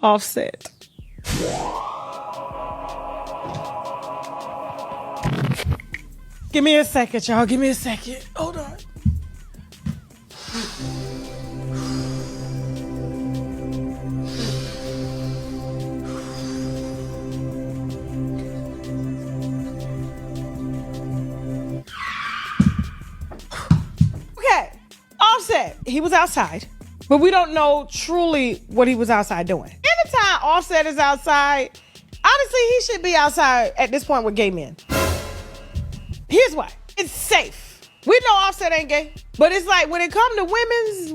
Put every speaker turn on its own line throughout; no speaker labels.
Offset. Give me a second, y'all. Give me a second. Hold on. Okay. Offset. He was outside, but we don't know truly what he was outside doing. Anytime Offset is outside, honestly, he should be outside at this point with gay men. Here's why. It's safe. We know Offset ain't gay, but it's like when it comes to women's,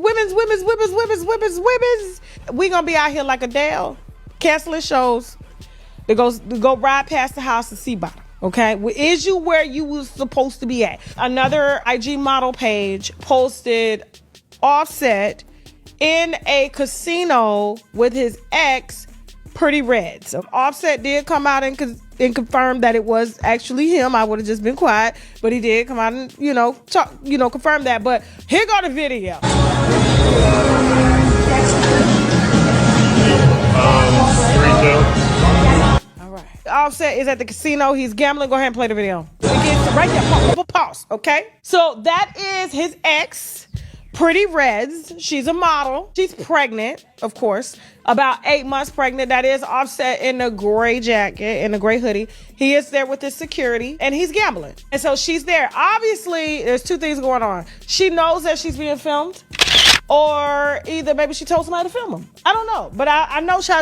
we gonna be out here like Adele, canceling shows to go ride past the house and see about it. Okay, is you where you was supposed to be at? Another IG model page posted Offset in a casino with his ex, Pretty Red. So Offset did come out and confirm that it was actually him. I would have just been quiet, but he did come out and confirm that. But here go the video. All right. Offset is at the casino. He's gambling. Go ahead and play the video. Right there. Pause. Okay. So that is his ex, Pretty Reds. She's a model. She's pregnant, of course, about 8 months pregnant. That is Offset in a gray jacket, in a gray hoodie. He is there with his security and he's gambling. And so she's there. Obviously, there's two things going on. She knows that she's being filmed, or either maybe she told somebody to film him. I don't know. But I know how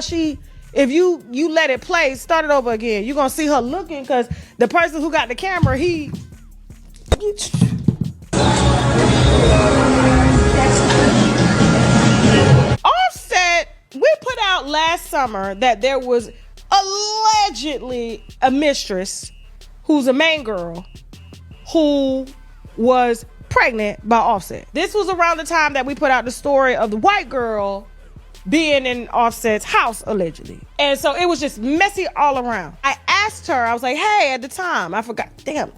if you let it play, start it over again, you're going to see her looking, because the person who got the camera, Offset, we put out last summer that there was allegedly a mistress who's a main girl who was pregnant by Offset. This was around the time that we put out the story of the white girl being in Offset's house, allegedly. And so it was just messy all around. I asked her, I was like, hey, at the time, I forgot, damn,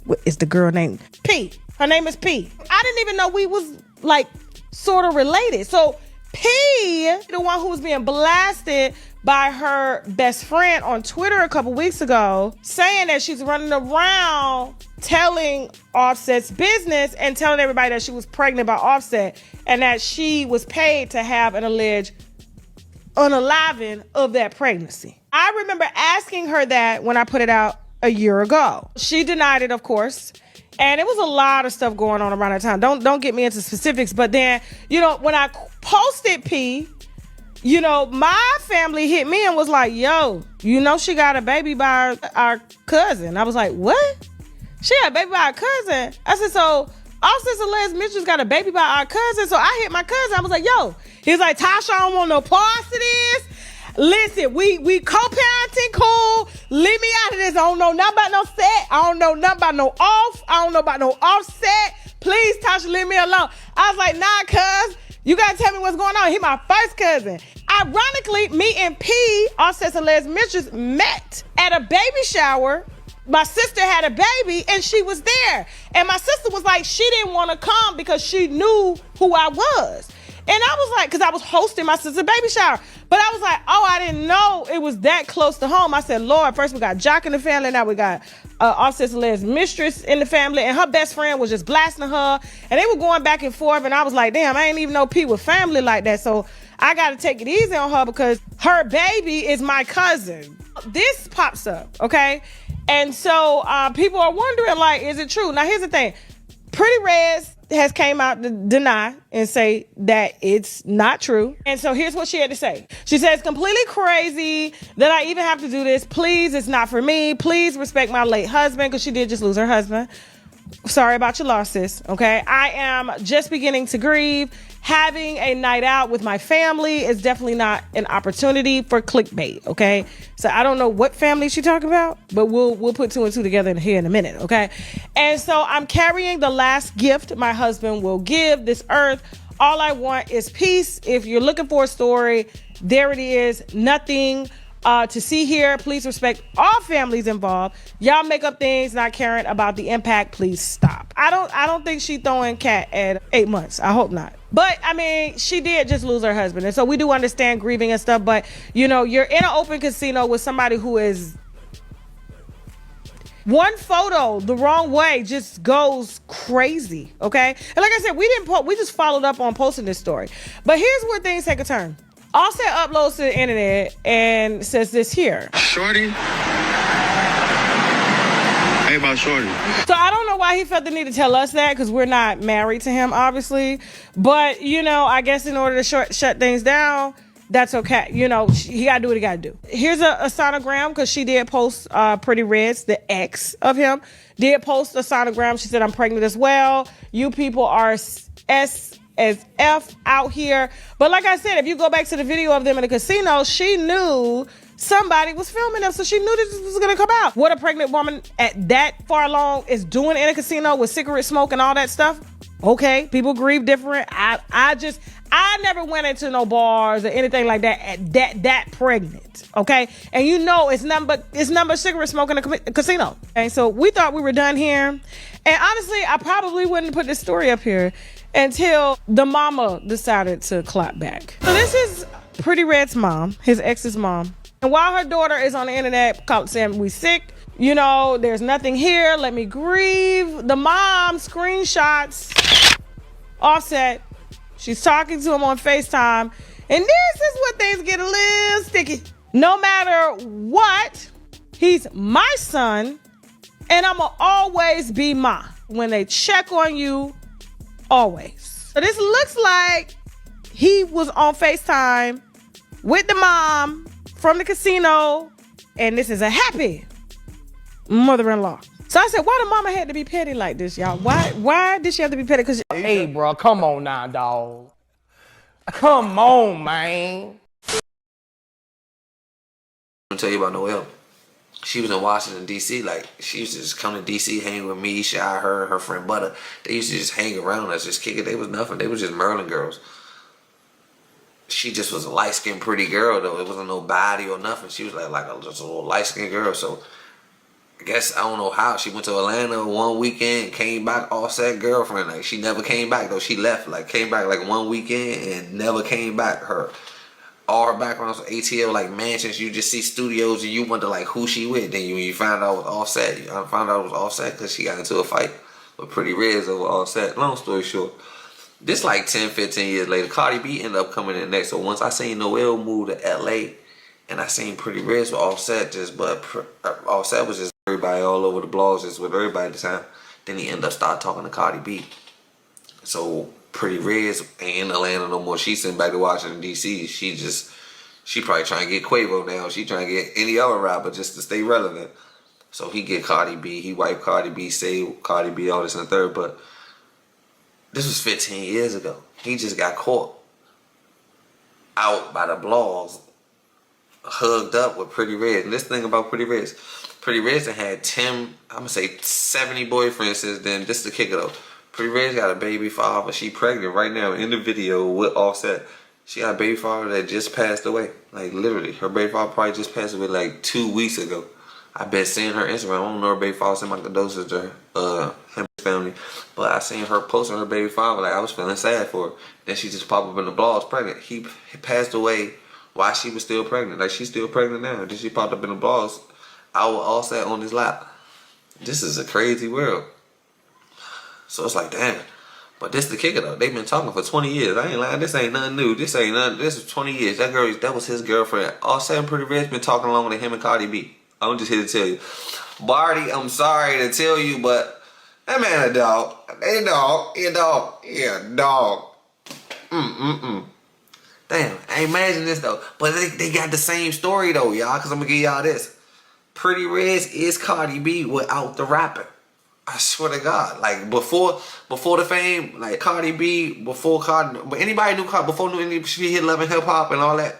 what is the girl named? P. Her name is P. I didn't even know we was like sort of related. So P, the one who was being blasted by her best friend on Twitter a couple weeks ago, saying that she's running around telling Offset's business and telling everybody that she was pregnant by Offset and that she was paid to have an alleged unaliving of that pregnancy. I remember asking her that when I put it out a year ago. She denied it, of course. And it was a lot of stuff going on around that time. Don't get me into specifics, but then, when I posted P, my family hit me and was like, yo, she got a baby by our cousin. I was like, what? She got a baby by our cousin? I said, so Offset's alleged mistress got a baby by our cousin. So I hit my cousin. I was like, yo. He was like, Tasha, I don't want no parts of this. Listen, we co-parenting, cool. Leave me out of this. I don't know nothing about no set. I don't know nothing about no off. I don't know about no Offset. Please, Tasha, leave me alone. I was like, nah, cuz. You got to tell me what's going on. He my first cousin. Ironically, me and P, Offset's alleged mistress, met at a baby shower. My sister had a baby and she was there. And my sister was like, she didn't want to come because she knew who I was. And I was like, because I was hosting my sister's baby shower. But I was like, oh, I didn't know it was that close to home. I said, Lord, first we got Jock in the family. Now we got Offset's alleged mistress in the family. And her best friend was just blasting her. And they were going back and forth. And I was like, damn, I ain't even know P with family like that. So I got to take it easy on her because her baby is my cousin. This pops up, okay? And so people are wondering, like, is it true? Now, here's the thing. Pretty Reds has came out to deny and say that it's not true. And so here's what she had to say. She says, completely crazy that I even have to do this. Please, it's not for me. Please respect my late husband, because she did just lose her husband. Sorry about your loss, sis. Okay. I am just beginning to grieve. Having a night out with my family is definitely not an opportunity for clickbait. Okay. So I don't know what family she's talking about, but we'll put two and two together here in a minute. Okay. And so I'm carrying the last gift my husband will give this earth. All I want is peace. If you're looking for a story, there it is. Nothing To see here, please respect all families involved. Y'all make up things, not caring about the impact. Please stop. I don't think she throwing cat at 8 months. I hope not. But I mean, she did just lose her husband, and so we do understand grieving and stuff. But you know, you're in an open casino with somebody who is one photo the wrong way just goes crazy. Okay, and like I said, we just followed up on posting this story. But here's where things take a turn. Offset uploads to the internet and says this here.
Shorty? Hey, about Shorty.
So I don't know why he felt the need to tell us that, because we're not married to him, obviously. But, you know, I guess in order to shut things down, that's okay. You know, he got to do what he got to do. Here's a sonogram, because she did post Pretty Reds, the ex of him, did post a sonogram. She said, I'm pregnant as well. You people are as F out here. But like I said, if you go back to the video of them in the casino, she knew somebody was filming them, so she knew this was gonna come out. What a pregnant woman at that far along is doing in a casino with cigarette smoke and all that stuff. Okay, people grieve different. I never went into no bars or anything like that at that pregnant. Okay, and you know it's nothing but cigarette smoke in a casino. And so we thought we were done here. And honestly, I probably wouldn't put this story up here until the mama decided to clap back. So this is Pretty Red's mom, his ex's mom. And while her daughter is on the internet saying we sick, you know, there's nothing here, let me grieve, the mom screenshots Offset. She's talking to him on FaceTime. And this is where things get a little sticky. No matter what, he's my son, and I'ma always be Ma. When they check on you, always. So this looks like he was on FaceTime with the mom from the casino, and this is a happy mother-in-law. So I said, why the mama had to be petty like this, y'all? Why did she have to be petty? Cause
hey, bro, come on now, dog. Come on, man.
I'll tell you about Noelle. She was in Washington, D.C. Like, she used to just come to D.C., hang with me, Shy, her friend Butter. They used to just hang around us, just kick it. They was nothing. They was just Maryland girls. She just was a light-skinned, pretty girl, though. It wasn't no body or nothing. She was just a little light-skinned girl. So, I guess, I don't know how. She went to Atlanta one weekend, came back, Offset girlfriend. Like, she never came back, though. She left, like, came back, like, one weekend and never came back. All her backgrounds with ATL, like mansions, you just see studios and you wonder like who she with. Then when you find out it was Offset, I found out it was Offset because she got into a fight with Pretty Reds over Offset. Long story short, this like 10, 15 years later, Cardi B ended up coming in next. So once I seen Noelle move to LA and I seen Pretty Reds with Offset, Offset was just everybody all over the blogs, just with everybody at the time. Then he ended up start talking to Cardi B. So Pretty Reds ain't in Atlanta no more. She's sitting back to Washington, D.C. She probably trying to get Quavo now. She trying to get any other rapper just to stay relevant. So he get Cardi B. He wiped Cardi B, saved Cardi B, all this and the third. But this was 15 years ago. He just got caught out by the blogs, hugged up with Pretty Reds. And this thing about Pretty Reds had 10, I'm going to say 70 boyfriends since then. This is the kicker though. Pretty Reds got a baby father. She pregnant right now in the video with Offset. She got a baby father that just passed away. Like literally, her baby father probably just passed away like 2 weeks ago. I been seeing her Instagram. I don't know her baby father. Sent my condolences to him and his family. But I seen her posting her baby father. Like I was feeling sad for her. Then she just popped up in the blogs pregnant. He passed away while she was still pregnant. Like she's still pregnant now. Then she popped up in the blogs. I was Offset on his lap. This is a crazy world. So it's like, damn. But this the kicker though. They've been talking for 20 years. I ain't lying. This ain't nothing new. This is 20 years. That was his girlfriend. Offset and Pretty Reds been talking along with him and Cardi B. I'm just here to tell you. Barty, I'm sorry to tell you, but that man a dog. They a dog. He a dog. Yeah, dog. Damn. I imagine this though. But they got the same story though, y'all. Cause I'm gonna give y'all this. Pretty Reds is Cardi B without the rapper. I swear to God, like before the fame, like Cardi B, before Cardi, but anybody knew Cardi, before she hit Love and Hip Hop and all that,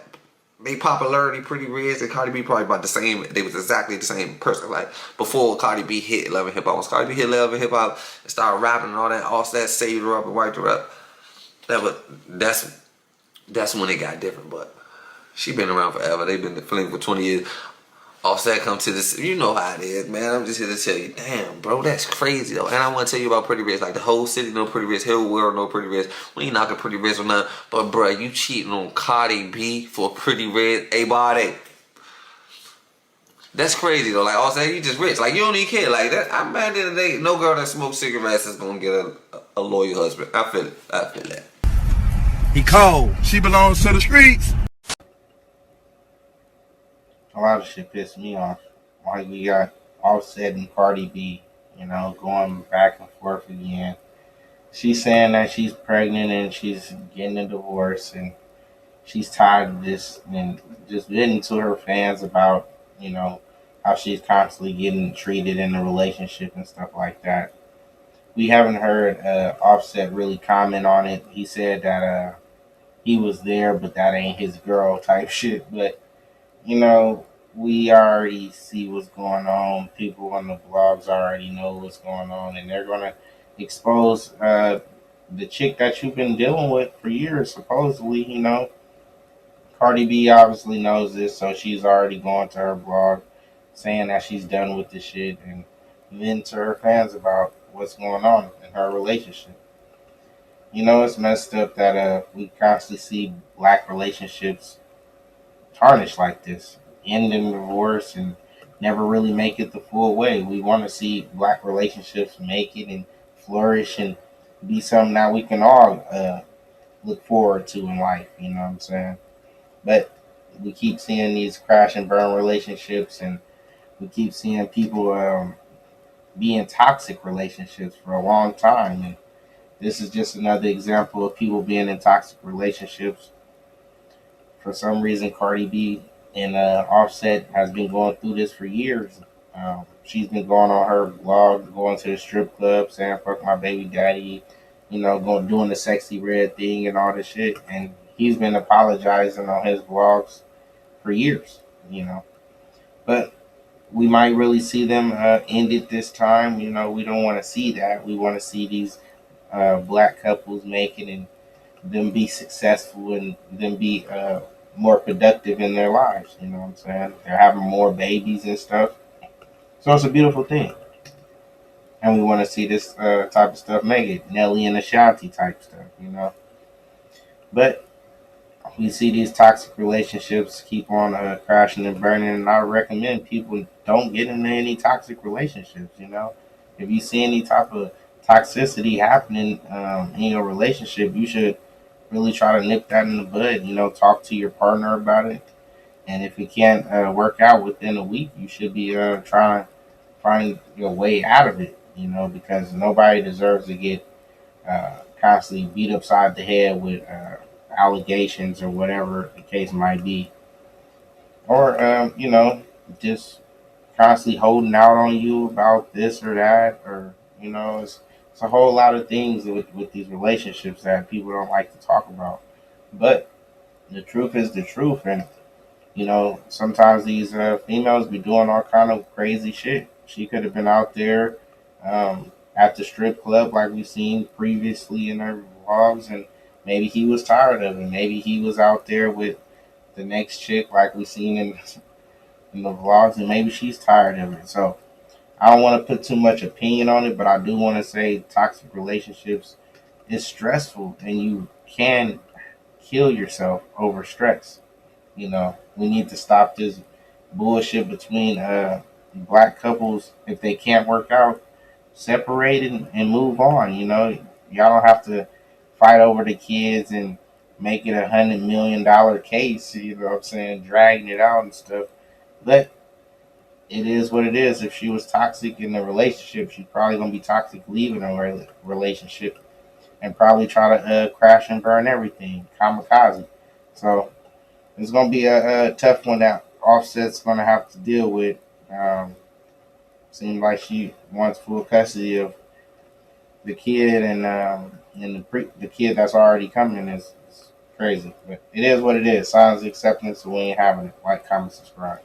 they popularity, Pretty Reds and Cardi B probably about the same. They was exactly the same person. Like before Cardi B hit Love and Hip Hop, once Cardi B hit Love and Hip Hop and started rapping and all that, Offset saved her up and wiped her up. That's when it got different. But She been around forever. They been flinging for 20 years. Offset come to this, you know how it is, man. I'm just here to tell you, damn, bro, that's crazy though. And I want to tell you about Pretty Rich. Like the whole city know Pretty Rich, whole world know Pretty Rich. We ain't knocking Pretty Rich or nothing, but bro, you cheating on Cardi B for Pretty Rich, a body. That's crazy though. Like Offset, you just rich. Like you don't even care. Like that. I'm mad at the end of the day, no girl that smokes cigarettes is gonna get a loyal husband. I feel it. I feel that.
He cold. She belongs to the streets.
A lot of shit pissed me off. Like we got Offset and Cardi B, going back and forth again. She's saying that she's pregnant and she's getting a divorce and she's tired of this and just venting to her fans about, how she's constantly getting treated in the relationship and stuff like that. We haven't heard Offset really comment on it. He said that he was there, but that ain't his girl type shit. But we already see what's going on. People on the blogs already know what's going on, and they're gonna expose the chick that you've been dealing with for years. Supposedly, Cardi B obviously knows this, so she's already going to her blog saying that she's done with this shit and then to her fans about what's going on in her relationship. It's messed up that we constantly see black relationships tarnished like this, end in divorce and never really make it the full way. We want to see black relationships make it and flourish and be something that we can all look forward to in life. You know what I'm saying? But we keep seeing these crash and burn relationships, and we keep seeing people be in toxic relationships for a long time. And this is just another example of people being in toxic relationships. For some reason, Cardi B and Offset has been going through this for years. She's been going on her blog, going to the strip club, saying "fuck my baby daddy," doing the sexy red thing and all this shit. And he's been apologizing on his vlogs for years. But we might really see them end it this time. We don't want to see that. We want to see these black couples make it and them be successful and them be more productive in their lives. You know what I'm saying? They're having more babies and stuff. So it's a beautiful thing. And we want to see this type of stuff make it. Nelly and Ashanti type stuff. But we see these toxic relationships keep on crashing and burning. And I recommend people don't get into any toxic relationships. If you see any type of toxicity happening in your relationship, you should really try to nip that in the bud. Talk to your partner about it. And if it can't work out within a week, you should be trying to find your way out of it, because nobody deserves to get constantly beat upside the head with allegations or whatever the case might be. Or, just constantly holding out on you about this or that, or, it's a whole lot of things with these relationships that people don't like to talk about. But the truth is the truth. And, sometimes these females be doing all kind of crazy shit. She could have been out there at the strip club like we've seen previously in her vlogs, and maybe he was tired of it. Maybe he was out there with the next chick like we've seen in the vlogs, and maybe she's tired of it. So I don't want to put too much opinion on it, but I do want to say toxic relationships is stressful, and you can kill yourself over stress. We need to stop this bullshit between black couples. If they can't work out, separate and move on. Y'all don't have to fight over the kids and make it $100 million case. You know what I'm saying? Dragging it out and stuff. But it is what it is. If she was toxic in the relationship, she's probably gonna be toxic leaving a relationship and probably try to crash and burn everything, kamikaze. So it's gonna be a tough one that Offset's gonna have to deal with. Seems like she wants full custody of the kid, and the kid that's already coming is crazy. But it is what it is. Signs of acceptance, so we ain't having it. Like, comment, subscribe.